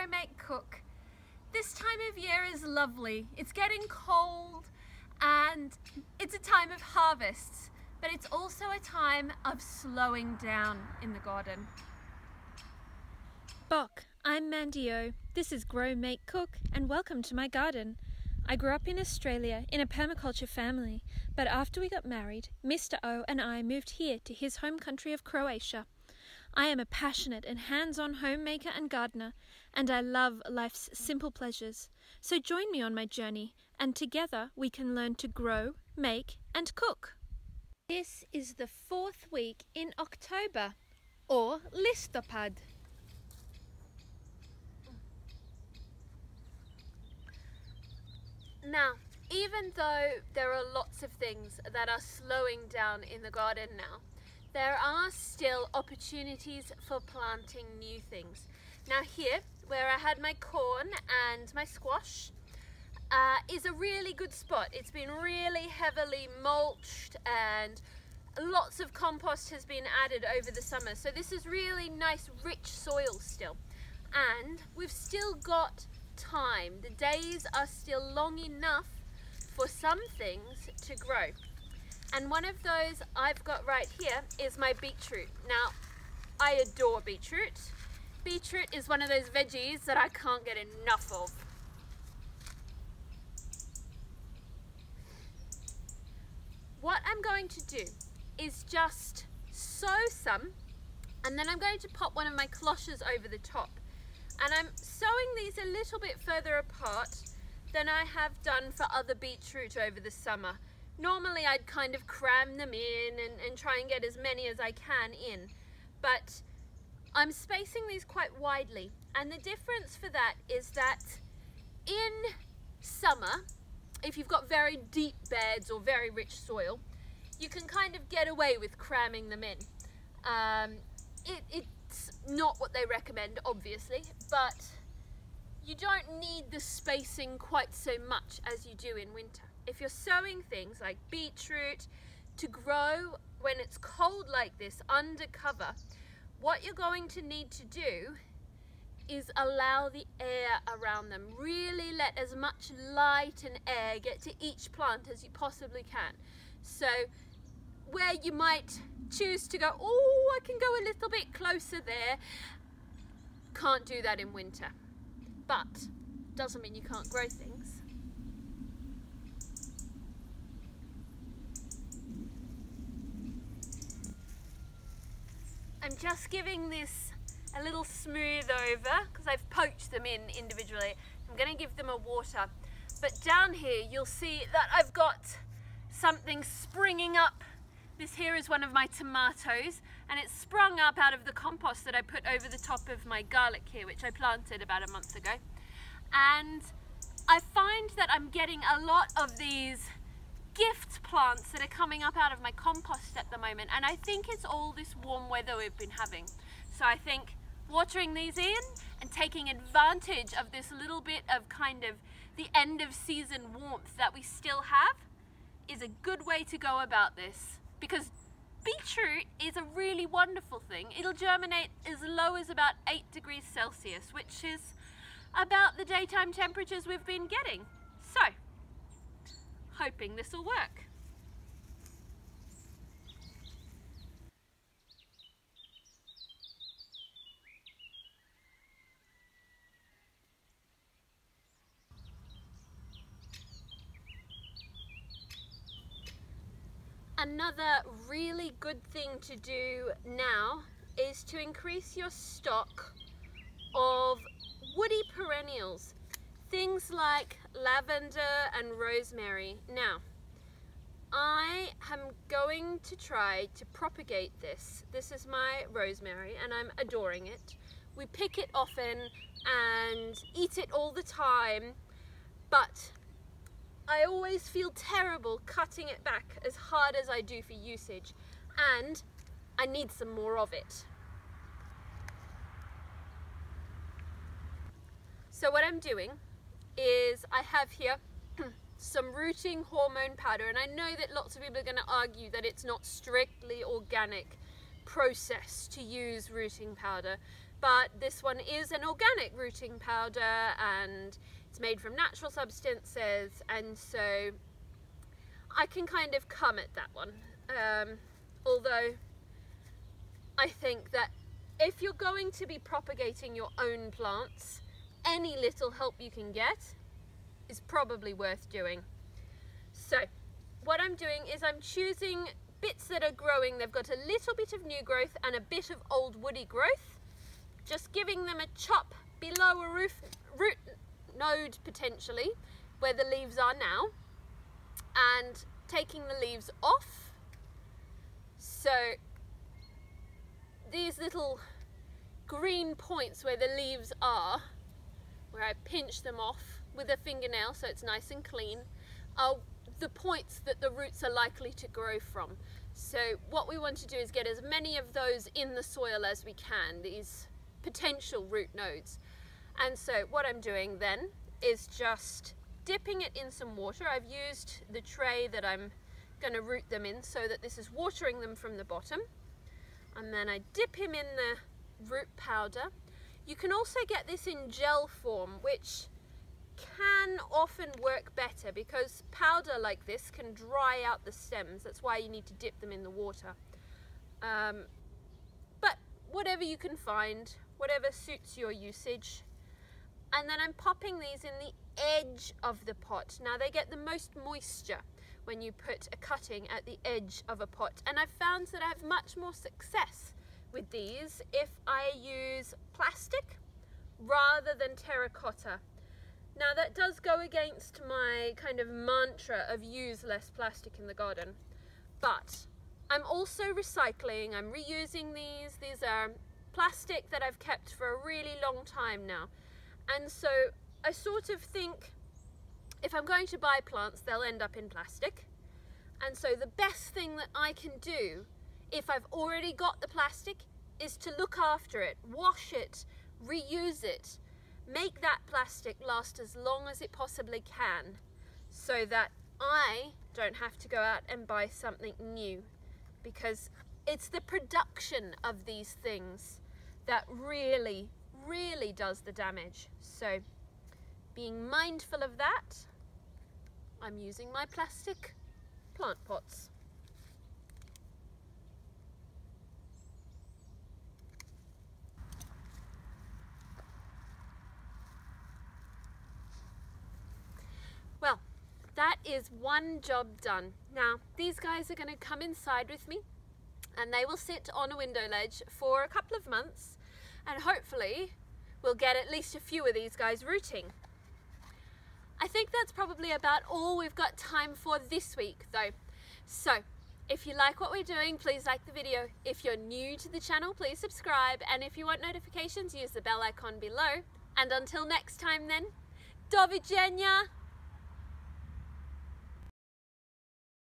Grow, Make, Cook. This time of year is lovely. It's getting cold and it's a time of harvests, but it's also a time of slowing down in the garden. Bok, I'm Mandy O. This is Grow, Make, Cook, and welcome to my garden. I grew up in Australia in a permaculture family, but after we got married, Mr. O and I moved here to his home country of Croatia. I am a passionate and hands-on homemaker and gardener, and I love life's simple pleasures. So join me on my journey, and together we can learn to grow, make, and cook. This is the 4th week in October, or listopad. Now, even though there are lots of things that are slowing down in the garden now, there are still opportunities for planting new things. Now here, where I had my corn and my squash, is a really good spot. It's been really heavily mulched and lots of compost has been added over the summer. So this is really nice, rich soil still. And we've still got time. The days are still long enough for some things to grow. And one of those I've got right here is my beetroot. Now, I adore beetroot. Beetroot is one of those veggies that I can't get enough of. What I'm going to do is just sow some, and then I'm going to pop one of my cloches over the top. And I'm sowing these a little bit further apart than I have done for other beetroot over the summer. Normally I'd kind of cram them in and try and get as many as I can in, but I'm spacing these quite widely, and the difference for that is that in summer, if you've got very deep beds or very rich soil, you can kind of get away with cramming them in. It's not what they recommend, obviously, but you don't need the spacing quite so much as you do in winter. If you're sowing things like beetroot to grow when it's cold like this under cover, what you're going to need to do is allow the air around them. Really let as much light and air get to each plant as you possibly can. So where you might choose to go, oh, I can go a little bit closer there, can't do that in winter. But doesn't mean you can't grow things. I'm just giving this a little smooth over because I've poached them in individually. I'm going to give them a water. But down here you'll see that I've got something springing up. This here is one of my tomatoes, and it's sprung up out of the compost that I put over the top of my garlic here, which I planted about a month ago. And I find that I'm getting a lot of these gift plants that are coming up out of my compost at the moment, and I think it's all this warm weather we've been having. So I think watering these in and taking advantage of this little bit of kind of the end of season warmth that we still have is a good way to go about this, because beetroot is a really wonderful thing. It'll germinate as low as about 8 degrees Celsius, which is about the daytime temperatures we've been getting. So hoping this will work. Another really good thing to do now is to increase your stock of woody perennials. Things like lavender and rosemary. Now, I am going to try to propagate this. This is my rosemary and I'm adoring it. We pick it often and eat it all the time, but I always feel terrible cutting it back as hard as I do for usage, and I need some more of it. So what I'm doing is I have here some rooting hormone powder, and I know that lots of people are going to argue that it's not strictly organic process to use rooting powder, but this one is an organic rooting powder and it's made from natural substances, and so I can kind of come at that one. Although I think that if you're going to be propagating your own plants, any little help you can get is probably worth doing. So what I'm doing is I'm choosing bits that are growing. They've got a little bit of new growth and a bit of old woody growth, just giving them a chop below a root node potentially where the leaves are now, and taking the leaves off. So these little green points where the leaves are, where I pinch them off with a fingernail so it's nice and clean, are the points that the roots are likely to grow from. So what we want to do is get as many of those in the soil as we can, these potential root nodes. And so what I'm doing then is just dipping it in some water. I've used the tray that I'm going to root them in so that this is watering them from the bottom. And then I dip him in the root powder. You can also get this in gel form, which can often work better because powder like this can dry out the stems. That's why you need to dip them in the water. But whatever you can find, whatever suits your usage. And then I'm popping these in the edge of the pot. Now they get the most moisture when you put a cutting at the edge of a pot, and I've found that I have much more success with these if I use plastic rather than terracotta. Now that does go against my kind of mantra of use less plastic in the garden, but I'm also recycling, I'm reusing these. These are plastic that I've kept for a really long time now, and so I sort of think if I'm going to buy plants, they'll end up in plastic. And so the best thing that I can do if I've already got the plastic is to look after it, wash it, reuse it, make that plastic last as long as it possibly can so that I don't have to go out and buy something new, because it's the production of these things that really, really does the damage. So being mindful of that, I'm using my plastic plant pots. Well, that is one job done. Now, these guys are going to come inside with me and they will sit on a window ledge for a couple of months, and hopefully we'll get at least a few of these guys rooting. I think that's probably about all we've got time for this week though. So if you like what we're doing, please like the video. If you're new to the channel, please subscribe, and if you want notifications, use the bell icon below. And until next time then, do widzenia!